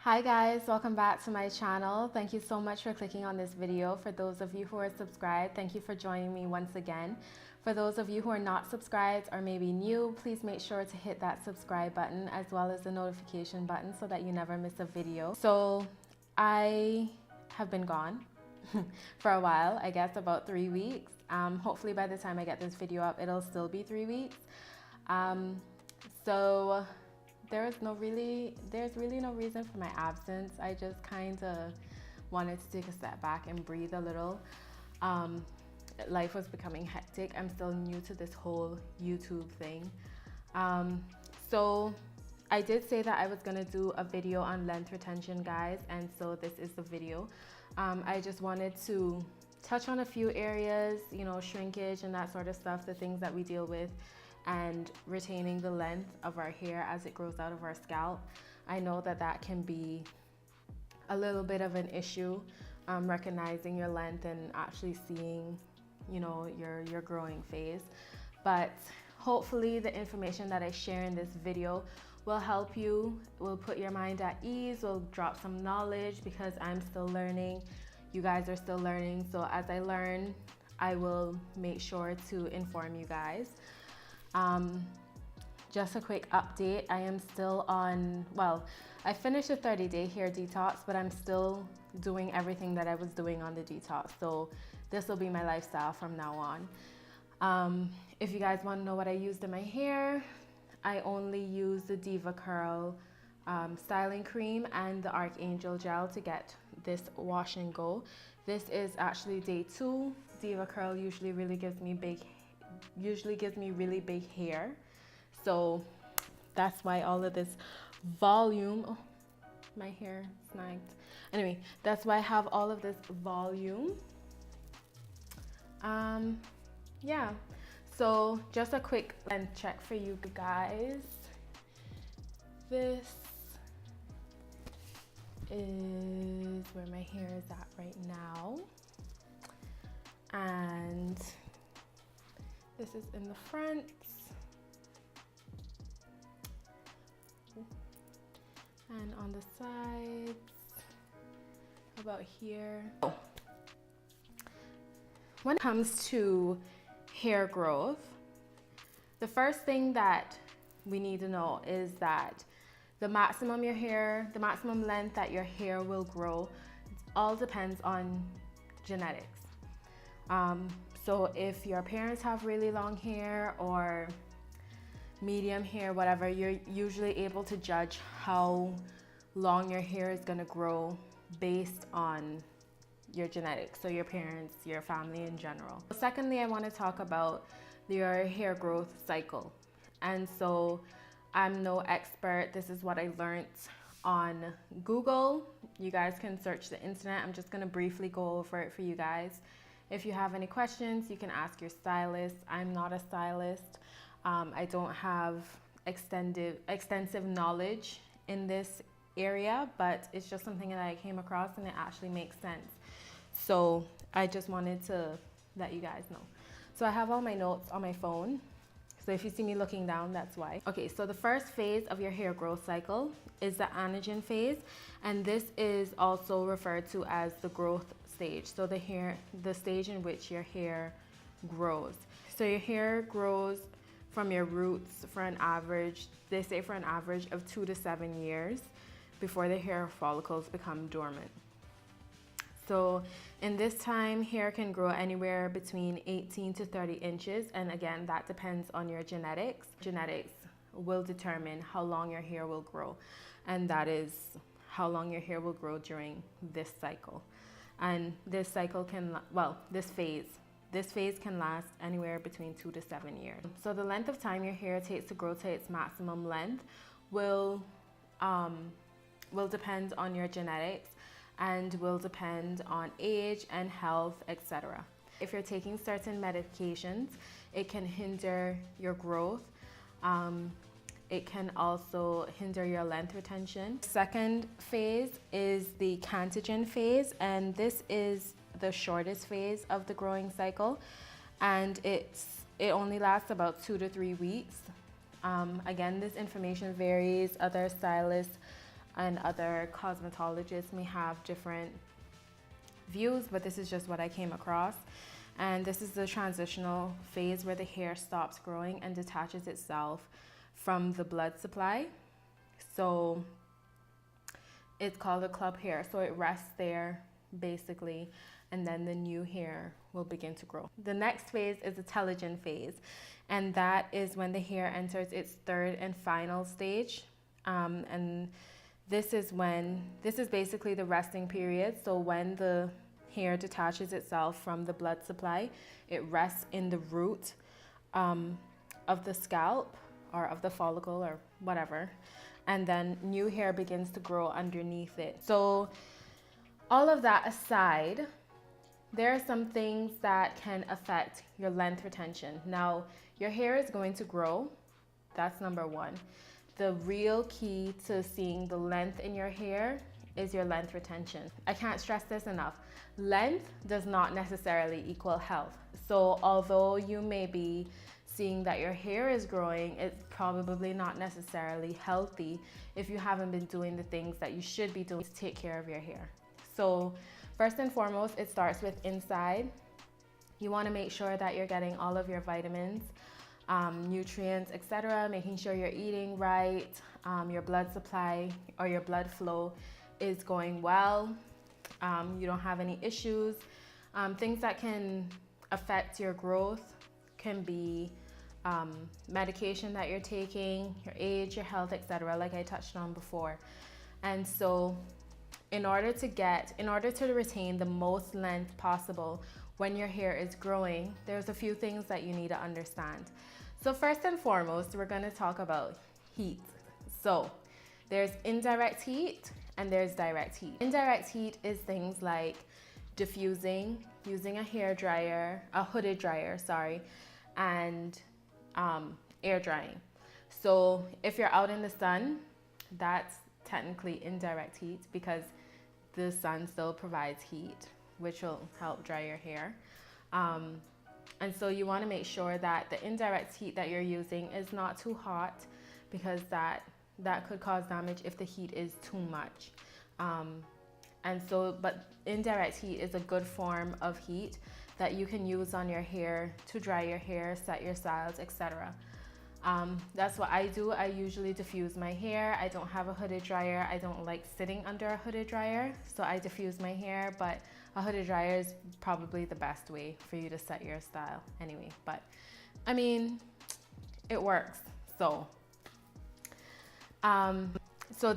Hi guys, welcome back to my channel. Thank you so much for clicking on this video. For those of you who are subscribed, thank you for joining me once again. For those of you who are not subscribed or maybe new, please make sure to hit that subscribe button as well as the notification button so that you never miss a video. So I have been gone for a while, I guess about 3 weeks. Hopefully by the time I get this video up, it'll still be 3 weeks. So there's really no reason for my absence. I just kind of wanted to take a step back and breathe a little. Life was becoming hectic. I'm still new to this whole YouTube thing. So I did say that I was gonna do a video on length retention, guys, and so this is the video. I just wanted to touch on a few areas, you know, shrinkage and that sort of stuff, the things that we deal with, and retaining the length of our hair as it grows out of our scalp. I know that that can be a little bit of an issue, recognizing your length and actually seeing, you know, your growing phase. But hopefully the information that I share in this video will help you, will put your mind at ease, will drop some knowledge, because I'm still learning. You guys are still learning. So as I learn, I will make sure to inform you guys. Just a quick update. I am still on, well, I finished a 30-day hair detox, but I'm still doing everything that I was doing on the detox. So this will be my lifestyle from now on. If you guys want to know what I used in my hair, I only use the Diva Curl styling cream and the Archangel gel to get this wash and go. This is actually day 2. Diva Curl usually gives me really big hair, so that's why all of this volume, oh, my hair snagged. Anyway, that's why I have all of this volume. Yeah, so just a quick length check for you guys. This is where my hair is at right now, and this is in the front. And on the sides, about here. When it comes to hair growth, the first thing that we need to know is that the maximum length that your hair will grow all depends on genetics. So if your parents have really long hair or medium hair, whatever, you're usually able to judge how long your hair is gonna grow based on your genetics, so your parents, your family in general. Secondly, I want to talk about your hair growth cycle. And so I'm no expert. This is what I learned on Google. You guys can search the internet. I'm just gonna briefly go over it for you guys. If you have any questions, you can ask your stylist. I'm not a stylist. I don't have extensive knowledge in this area, but it's just something that I came across and it actually makes sense. So I just wanted to let you guys know. So I have all my notes on my phone. So if you see me looking down, that's why. Okay, so the first phase of your hair growth cycle is the anagen phase, and this is also referred to as the growth stage. So the stage in which your hair grows. So your hair grows from your roots for an average, they say for an average of 2 to 7 years before the hair follicles become dormant. So in this time, hair can grow anywhere between 18 to 30 inches. And again, that depends on your genetics. Genetics will determine how long your hair will grow. And that is how long your hair will grow during this cycle. And this cycle can, well, this phase can last anywhere between 2 to 7 years. So the length of time your hair takes to grow to its maximum length will depend on your genetics and will depend on age and health, etc. If you're taking certain medications, it can hinder your growth. It can also hinder your length retention. Second phase is the catagen phase, and this is the shortest phase of the growing cycle, and it only lasts about 2 to 3 weeks. Again, this information varies. Other stylists and other cosmetologists may have different views, but this is just what I came across. And this is the transitional phase where the hair stops growing and detaches itself from the blood supply. So it's called a club hair. So it rests there basically, and then the new hair will begin to grow. The next phase is the telogen phase, and that is when the hair enters its third and final stage. And this is basically the resting period. So when the hair detaches itself from the blood supply, it rests in the root of the scalp or of the follicle or whatever, and then new hair begins to grow underneath it. So all of that aside, there are some things that can affect your length retention. Now, your hair is going to grow. That's number one. The real key to seeing the length in your hair is your length retention. I can't stress this enough. Length does not necessarily equal health. So although you may be seeing that your hair is growing, it's probably not necessarily healthy if you haven't been doing the things that you should be doing to take care of your hair. So first and foremost, it starts with inside. You want to make sure that you're getting all of your vitamins, nutrients, etc., making sure you're eating right, your blood supply or your blood flow is going well, you don't have any issues. Things that can affect your growth can be medication that you're taking, your age, your health, etc., like I touched on before. And so in order to retain the most length possible when your hair is growing, there's a few things that you need to understand. So first and foremost, we're going to talk about heat. So there's indirect heat and there's direct heat. Indirect heat is things like diffusing, using a hooded dryer, and air drying. So if you're out in the sun, that's technically indirect heat because the sun still provides heat, which will help dry your hair. And so you want to make sure that the indirect heat that you're using is not too hot, because that could cause damage if the heat is too much. But indirect heat is a good form of heat that you can use on your hair to dry your hair, set your styles, etc. That's what I do. I usually diffuse my hair. I don't have a hooded dryer. I don't like sitting under a hooded dryer, so I diffuse my hair, but a hooded dryer is probably the best way for you to set your style anyway. But I mean, it works. So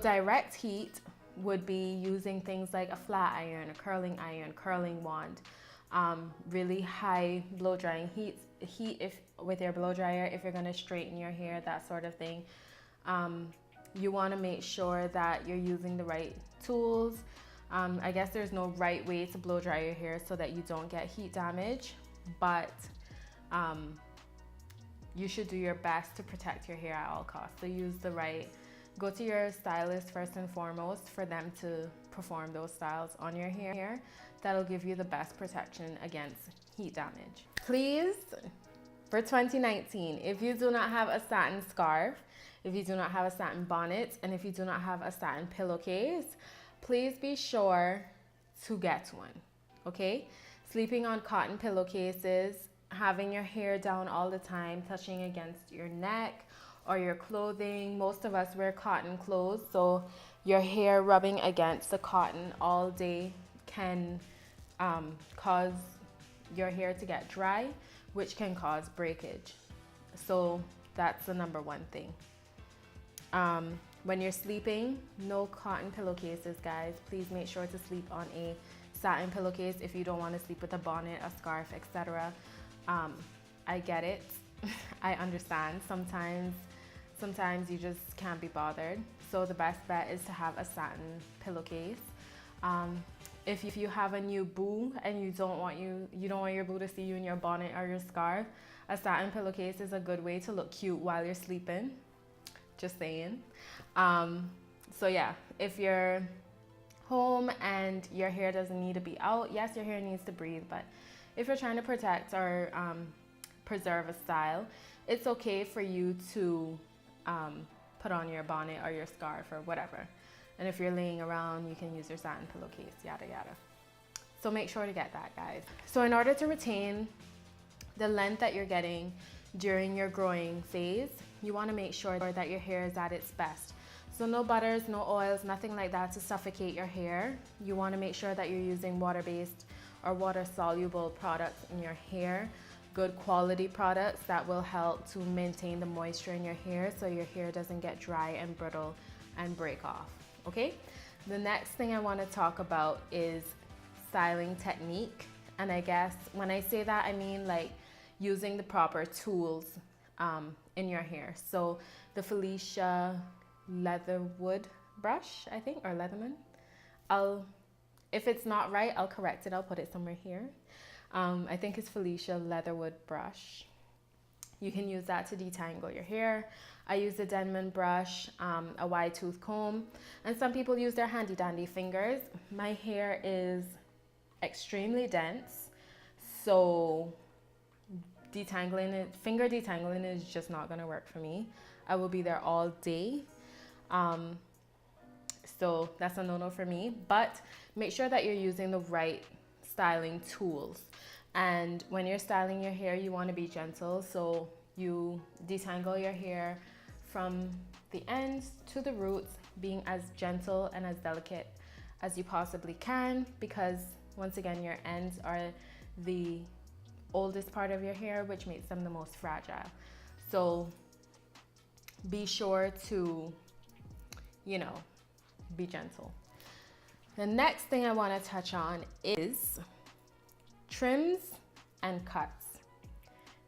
direct heat would be using things like a flat iron, a curling wand, really high blow drying heat if with your blow dryer, if you're going to straighten your hair, that sort of thing. You want to make sure that you're using the right tools. I guess there's no right way to blow dry your hair so that you don't get heat damage, but you should do your best to protect your hair at all costs. So go to your stylist first and foremost for them to perform those styles on your hair. That'll give you the best protection against heat damage. Please, for 2019, if you do not have a satin scarf, if you do not have a satin bonnet, and if you do not have a satin pillowcase, please be sure to get one, okay? Sleeping on cotton pillowcases, having your hair down all the time, touching against your neck or your clothing. Most of us wear cotton clothes, so your hair rubbing against the cotton all day can cause your hair to get dry, which can cause breakage. So that's the number one thing. When you're sleeping, no cotton pillowcases, guys. Please make sure to sleep on a satin pillowcase if you don't want to sleep with a bonnet, a scarf, etc. I get it. I understand. Sometimes you just can't be bothered. So the best bet is to have a satin pillowcase. If you have a new boo and you don't want your boo to see you in your bonnet or your scarf, a satin pillowcase is a good way to look cute while you're sleeping. Just saying. So yeah, if you're home and your hair doesn't need to be out, yes, your hair needs to breathe, but if you're trying to protect or preserve a style, it's okay for you to put on your bonnet or your scarf or whatever. And if you're laying around, you can use your satin pillowcase, yada yada. So make sure to get that, guys. So in order to retain the length that you're getting during your growing phase, you want to make sure that your hair is at its best. So no butters, no oils, nothing like that to suffocate your hair. You want to make sure that you're using water-based or water-soluble products in your hair, good quality products that will help to maintain the moisture in your hair so your hair doesn't get dry and brittle and break off, okay? The next thing I want to talk about is styling technique. And I guess when I say that, I mean like using the proper tools in your hair. So the Felicia Leatherwood brush, I think, or Leatherman. If it's not right, I'll correct it. I'll put it somewhere here. I think it's Felicia Leatherwood brush. You can use that to detangle your hair. I use the Denman brush, a wide tooth comb, and some people use their handy dandy fingers. My hair is extremely dense, so finger detangling is just not gonna work for me. I will be there all day. So that's a no-no for me, but make sure that you're using the right styling tools. And when you're styling your hair, you want to be gentle. So you detangle your hair from the ends to the roots, being as gentle and as delicate as you possibly can, because once again, your ends are the oldest part of your hair, which makes them the most fragile. So be sure to, you know, be gentle. The next thing I want to touch on is trims and cuts.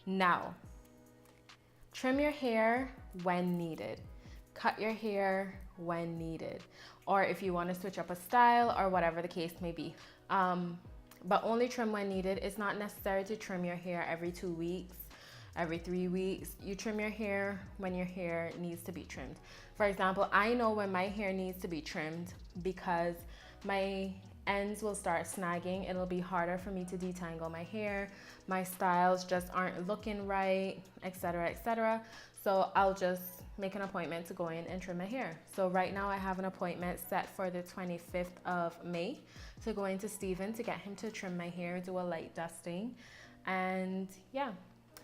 Now, trim your hair when needed. Cut your hair when needed. Or if you want to switch up a style or whatever the case may be. But only trim when needed. It's not necessary to trim your hair every 2 weeks, every 3 weeks. You trim your hair when your hair needs to be trimmed. For example, I know when my hair needs to be trimmed because my ends will start snagging. It'll be harder for me to detangle my hair. My styles just aren't looking right, etc., etc. So I'll just make an appointment to go in and trim my hair. So right now I have an appointment set for the 25th of May to go into Steven to get him to trim my hair, do a light dusting. And yeah,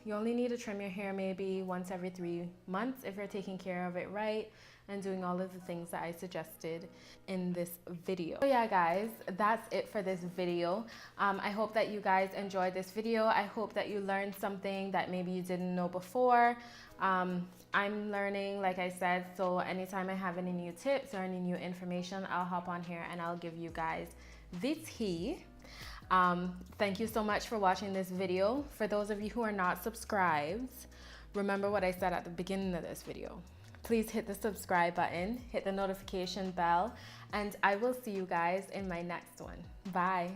you only need to trim your hair maybe once every 3 months if you're taking care of it right and doing all of the things that I suggested in this video. So yeah, guys, that's it for this video. I hope that you guys enjoyed this video. I hope that you learned something that maybe you didn't know before. I'm learning, like I said, so anytime I have any new tips or any new information, I'll hop on here and I'll give you guys the tea. Thank you so much for watching this video. For those of you who are not subscribed, remember what I said at the beginning of this video. Please hit the subscribe button, hit the notification bell, and I will see you guys in my next one. Bye.